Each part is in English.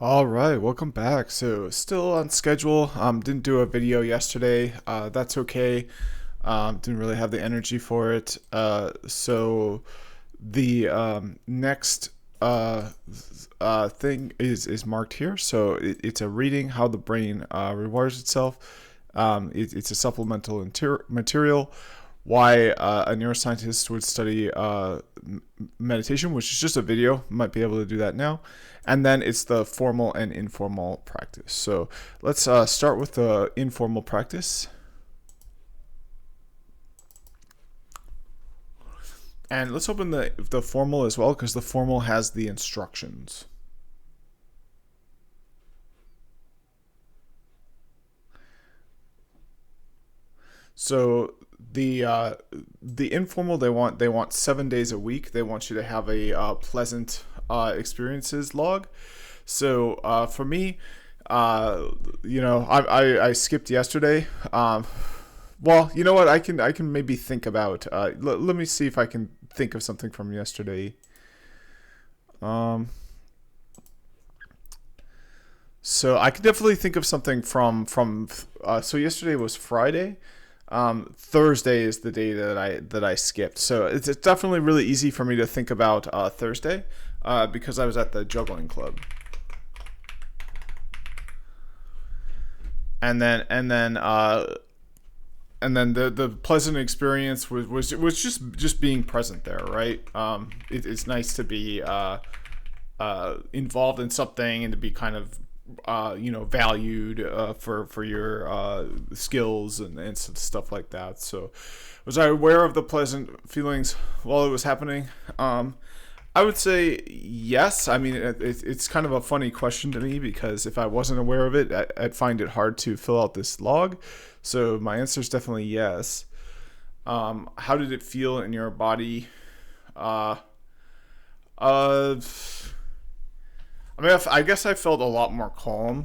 All right, welcome back. So still on schedule. Didn't do a video yesterday. That's okay. Didn't really have the energy for it. So the next thing is marked here. So it's a reading how the brain rewards itself. It's a supplemental material. Why a neuroscientist would study meditation, which is just a video. Might be able to do that now. And then it's the formal and informal practice. So let's start with the informal practice. And let's open the formal as well, because the formal has the instructions. So the informal, they want 7 days a week. They want you to have a pleasant experiences log. So for me, I skipped yesterday. Well, you know what? I can maybe think about. Let me see if I can think of something from yesterday. Um, so I could definitely think of something from. So yesterday was Friday. Thursday is the day that I skipped. So it's definitely really easy for me to think about Thursday because I was at the juggling club. And then the pleasant experience was just being present there, right? It's nice to be involved in something and to be kind of valued for your skills and stuff like that. So was I aware of the pleasant feelings while it was happening? I would say yes. I mean, it's kind of a funny question to me because if I wasn't aware of it, I'd find it hard to fill out this log. So my answer is definitely yes. How did it feel in your body? Uh, uh, I mean, I guess I felt a lot more calm.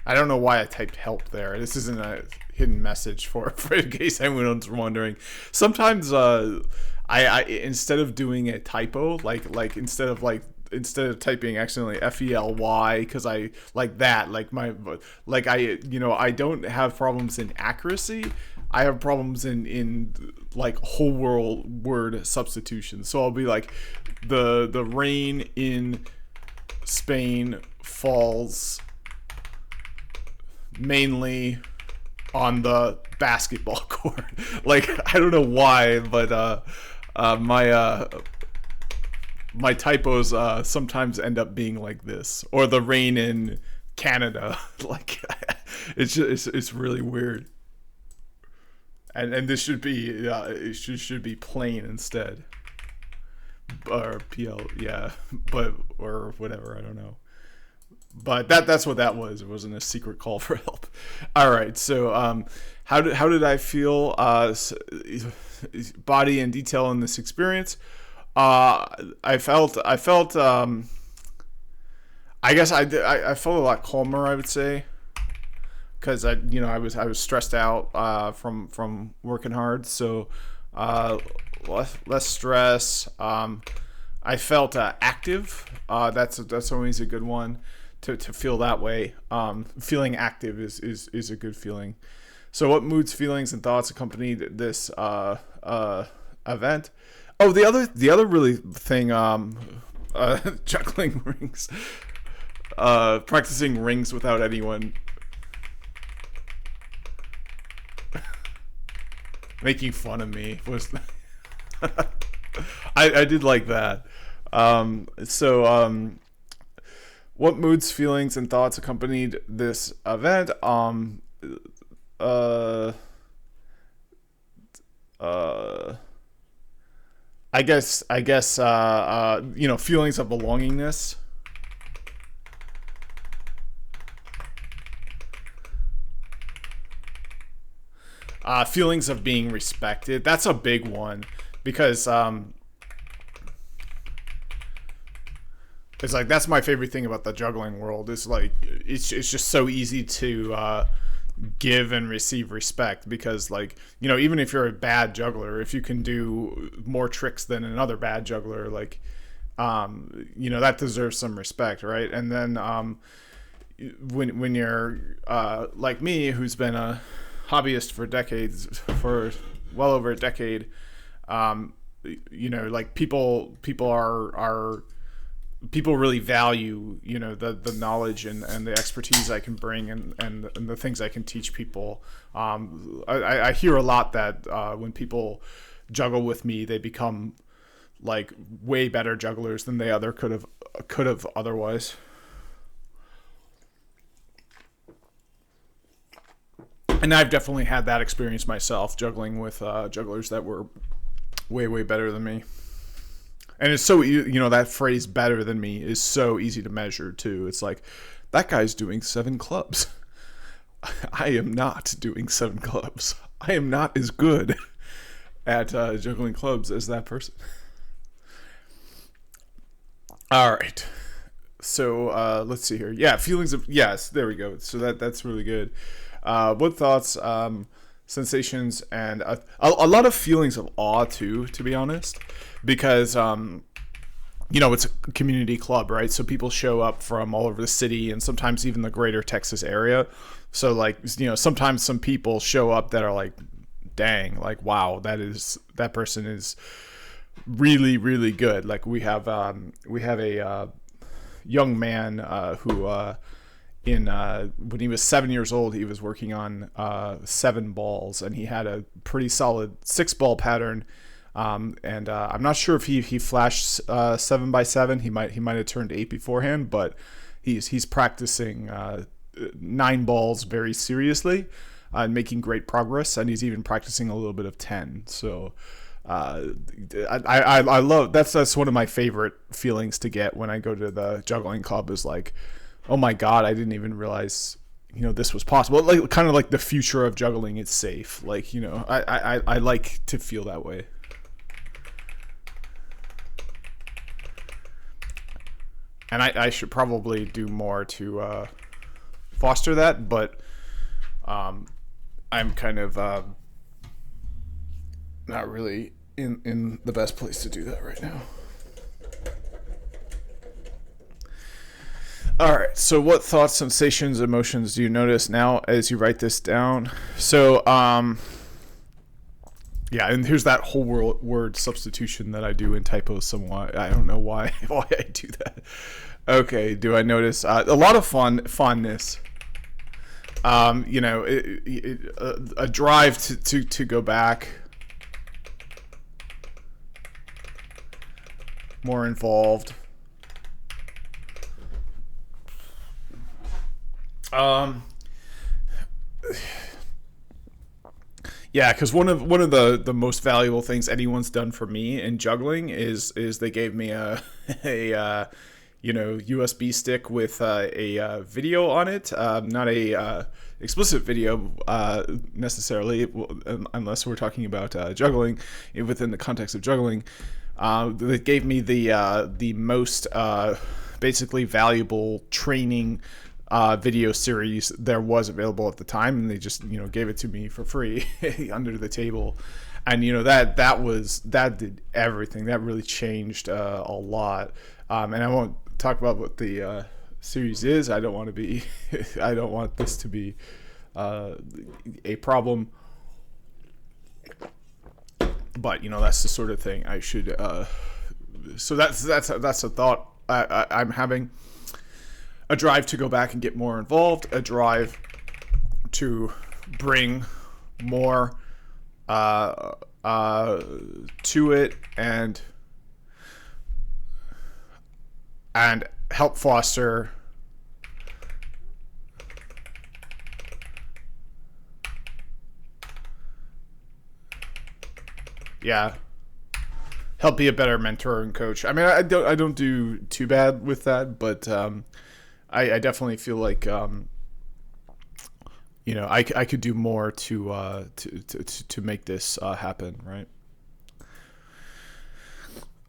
I don't know why I typed help there. This isn't a hidden message for in case anyone's wondering. Sometimes I instead of doing a typo, like instead of typing accidentally FELY because I like that like I don't have problems in accuracy. I have problems in like whole world word substitution. So I'll be like the rain in Spain falls mainly on the basketball court. Like I don't know why, but my typos sometimes end up being like this, or the rain in Canada. Like it's really weird. And this should be it should be plain instead, or PL, yeah, but or whatever, I don't know. But that's what that was. It wasn't a secret call for help. All right. So how did I feel? Body and detail in this experience. I felt. I guess I felt a lot calmer, I would say, because I was stressed out from working hard. So less stress. I felt active. That's always a good one to feel that way. Feeling active is a good feeling. So, what moods, feelings, and thoughts accompanied this event? Oh, the other really thing, juggling rings, practicing rings without anyone making fun of me was. I did like that. So, what moods, feelings, and thoughts accompanied this event? Uh, uh, I guess feelings of belongingness. Feelings of being respected. That's a big one because it's like that's my favorite thing about the juggling world. Is like it's just so easy to give and receive respect because like even if you're a bad juggler, if you can do more tricks than another bad juggler, like that deserves some respect, right? And then when you're like me, who's been a hobbyist for well over a decade, like people are people really value, the knowledge and the expertise I can bring and the things I can teach people. I hear a lot that when people juggle with me, they become like way better jugglers than they could have otherwise. And I've definitely had that experience myself, juggling with jugglers that were way better than me. And it's so, that phrase "better than me" is so easy to measure too. It's like, that guy's doing 7 clubs. I am not doing 7 clubs. I am not as good at juggling clubs as that person. All right. So let's see here. Yeah, feelings of, yes, there we go. So that's really good. What thoughts, sensations, and a lot of feelings of awe too, to be honest, because it's a community club, right? So people show up from all over the city and sometimes even the greater Texas area. So like, sometimes some people show up that are like, dang, like, wow, that person is really, really good. Like we have a young man who when he was 7 years old, he was working on 7 balls, and he had a pretty solid 6-ball pattern. And I'm not sure if he flashed 7x7. He might have turned 8 beforehand, but he's practicing 9 balls very seriously and making great progress. And he's even practicing a little bit of 10. So I love that's one of my favorite feelings to get when I go to the juggling club, is like, oh my God, I didn't even realize, this was possible. Like, kind of like the future of juggling is safe. Like, I like to feel that way. And I should probably do more to foster that, but I'm kind of not really in the best place to do that right now. All right. So what thoughts, sensations, emotions do you notice now as you write this down? So, yeah, and here's that whole word substitution that I do in typos somewhat. I don't know why I do that. Okay. Do I notice a lot of fondness? A drive to go back, more involved. Yeah, because one of the most valuable things anyone's done for me in juggling is they gave me a USB stick with a video on it, not a explicit video necessarily, unless we're talking about juggling within the context of juggling. They gave me the most basically valuable training video series there was available at the time, and they just gave it to me for free under the table. And that did everything. That really changed a lot. And I won't talk about what the series is. I don't want this to be a problem, but that's the sort of thing I should so that's a thought I'm having. A drive to go back and get more involved, a drive to bring more to it, and help foster help be a better mentor and coach. I mean, I don't do too bad with that, but I definitely feel like I could do more to make this happen, right?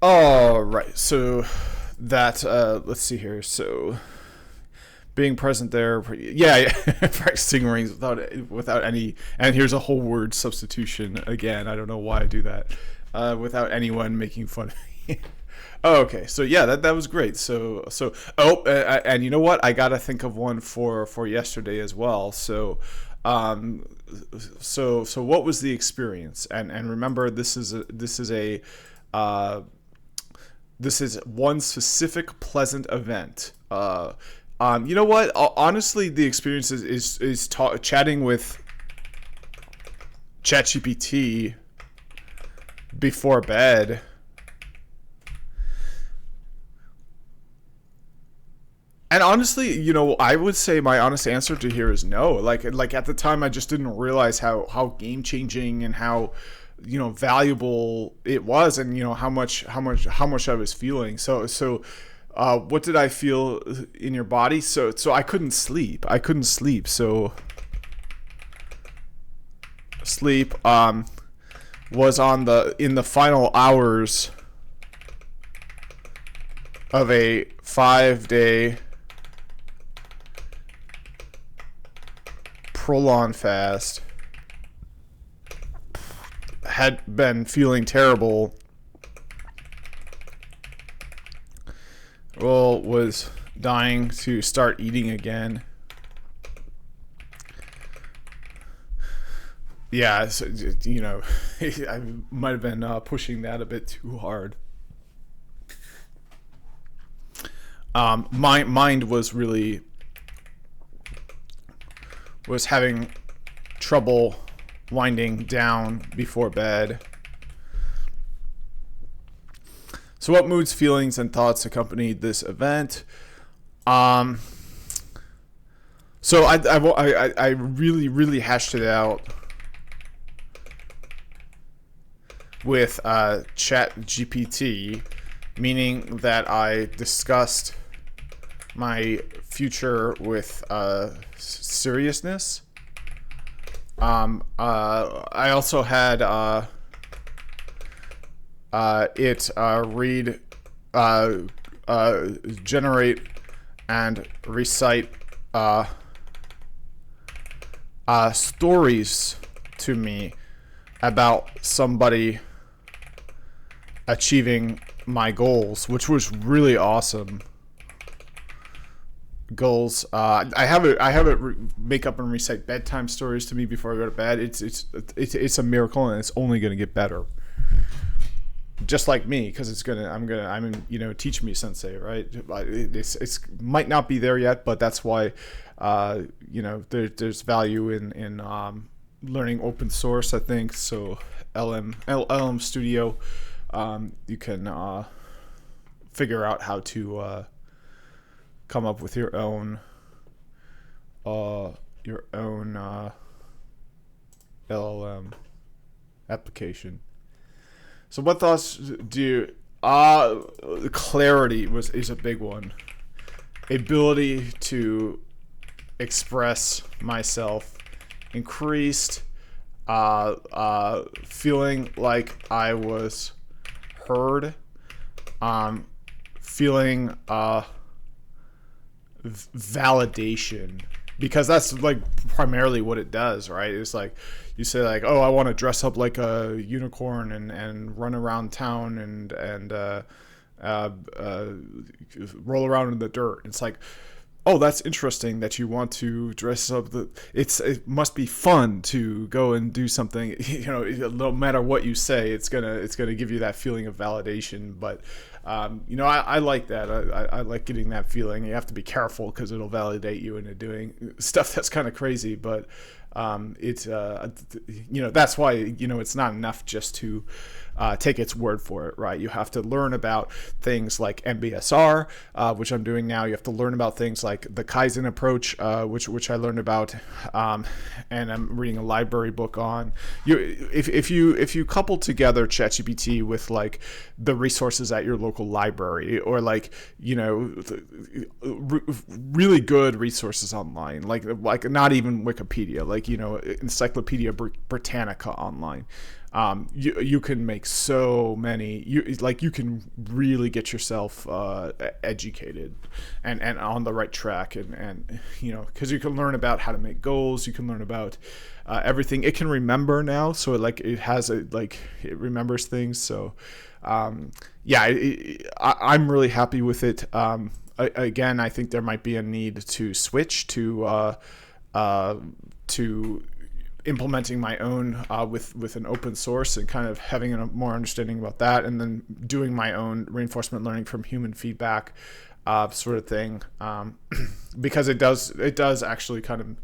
All right, so that let's see here. So being present there, practicing rings without any, and here's a whole word substitution again. I don't know why I do that. Without anyone making fun of me. Oh, okay. So yeah, that was great. And you know what? I gotta think of one for yesterday as well. Um, so what was the experience? And remember, uh, this is one specific pleasant event. You know what? Honestly, the experience is chatting with ChatGPT before bed. And honestly, I would say my honest answer to here is no. Like at the time, I just didn't realize how game changing and how valuable it was, and how much I was feeling. What did I feel in your body? So I couldn't sleep. So sleep was in the final hours of a 5-day prolonged fast. Had been feeling terrible. Well, was dying to start eating again. Yeah, so, I might have been pushing that a bit too hard. My mind was having trouble winding down before bed. So what moods, feelings, and thoughts accompanied this event? So I really, really hashed it out with Chat GPT, meaning that I discussed my future with seriousness. I also had it read, generate, and recite stories to me about somebody achieving my goals, which was really awesome. Goals. I have it make up and recite bedtime stories to me before I go to bed. It's a miracle, and it's only going to get better. Just like me, because teach me sensei, right? It's might not be there yet, but that's why there's value in learning open source, I think. So LM Studio, you can figure out how to come up with your own LLM application. So what thoughts do you... clarity is a big one. Ability to express myself increased. Feeling like I was heard. Feeling validation, because that's like primarily what it does, right? It's like you say like, oh, I want to dress up like a unicorn and run around town and roll around in the dirt. It's like, oh, that's interesting that you want to dress up. It must be fun to go and do something. No matter what you say, it's gonna give you that feeling of validation. But I like that. I like getting that feeling. You have to be careful because it'll validate you into doing stuff that's kind of crazy. But that's why it's not enough just to take its word for it, right? You have to learn about things like Mbsr, which I'm doing now. You have to learn about things like the Kaizen approach, which I learned about, and I'm reading a library book on. If you couple together ChatGPT with like the resources at your local library, or like really good resources online, like not even Wikipedia, like Encyclopedia Britannica online. you can make so many, you can really get yourself educated and on the right track, and because you can learn about how to make goals, you can learn about everything. It can remember now, so it remembers things. So I'm really happy with it. Again, I think there might be a need to switch to implementing my own with an open source, and kind of having a more understanding about that, and then doing my own reinforcement learning from human feedback sort of thing, because it does actually kind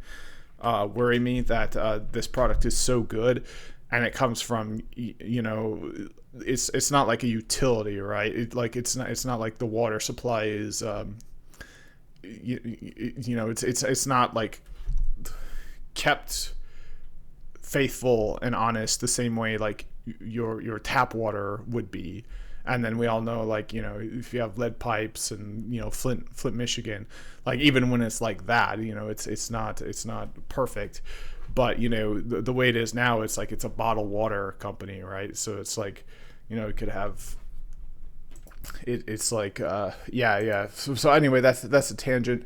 of worry me that this product is so good, and it comes from it's not like a utility, right? It's not like the water supply is it's not like kept faithful and honest the same way like your tap water would be. And then we all know, like, if you have lead pipes and Flint, Michigan, like, even when it's like that, it's not perfect. But the way it is now, it's like it's a bottled water company, right? So it's like it could have it's like so anyway, that's a tangent.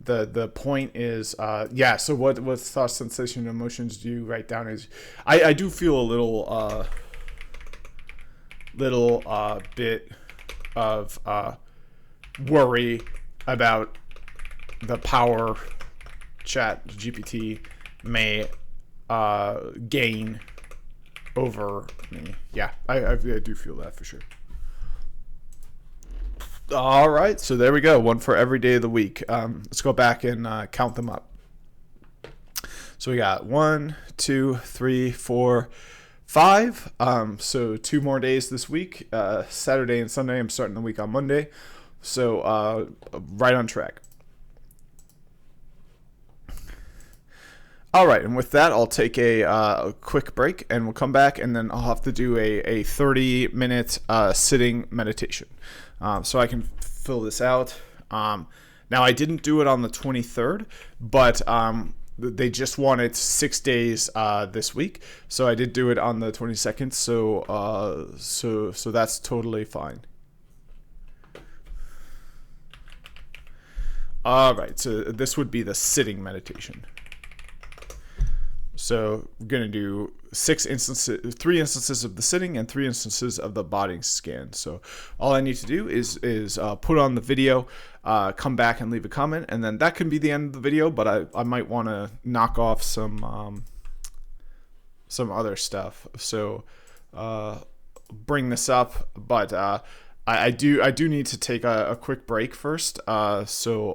The point is so what thoughts, sensation, and emotions do you write down is I do feel a little bit of worry about the power Chat GPT may gain over me. Yeah, I do feel that for sure. All right, so there we go. One for every day of the week. Let's go back and count them up. So we got 1, 2, 3, 4, 5. So 2 more days this week. Saturday and Sunday. I'm starting the week on Monday. So right on track. All right, and with that, I'll take a quick break, and we'll come back, and then I'll have to do a 30-minute sitting meditation. So I can fill this out. Now, I didn't do it on the 23rd, but they just wanted 6 days this week, so I did do it on the 22nd. So that's totally fine. All right, so this would be the sitting meditation. So we're going to do 3 instances of the sitting and 3 instances of the body scan. So all I need to do is put on the video, come back and leave a comment, and then that can be the end of the video, but I might want to knock off some other stuff. So bring this up, but I do need to take a quick break first. So